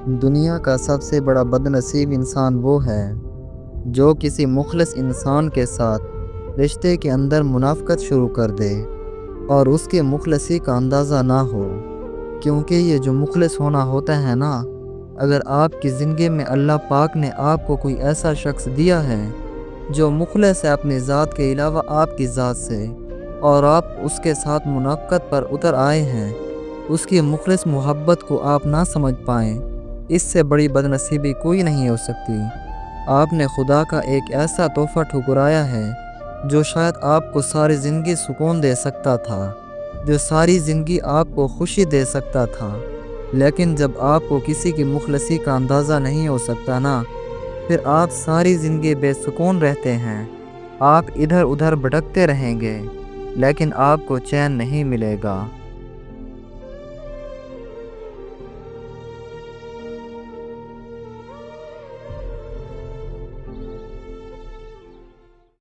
دنیا کا سب سے بڑا بدنصیب انسان وہ ہے جو کسی مخلص انسان کے ساتھ رشتے کے اندر منافقت شروع کر دے اور اس کے مخلصی کا اندازہ نہ ہو، کیونکہ یہ جو مخلص ہونا ہوتا ہے نا، اگر آپ کی زندگی میں اللہ پاک نے آپ کو کوئی ایسا شخص دیا ہے جو مخلص ہے اپنی ذات کے علاوہ آپ کی ذات سے، اور آپ اس کے ساتھ منافقت پر اتر آئے ہیں، اس کی مخلص محبت کو آپ نہ سمجھ پائیں، اس سے بڑی بدنصیبی کوئی نہیں ہو سکتی۔ آپ نے خدا کا ایک ایسا تحفہ ٹھکرایا ہے جو شاید آپ کو ساری زندگی سکون دے سکتا تھا، جو ساری زندگی آپ کو خوشی دے سکتا تھا، لیکن جب آپ کو کسی کی مخلصی کا اندازہ نہیں ہو سکتا نا، پھر آپ ساری زندگی بے سکون رہتے ہیں، آپ ادھر ادھر بھٹکتے رہیں گے، لیکن آپ کو چین نہیں ملے گا۔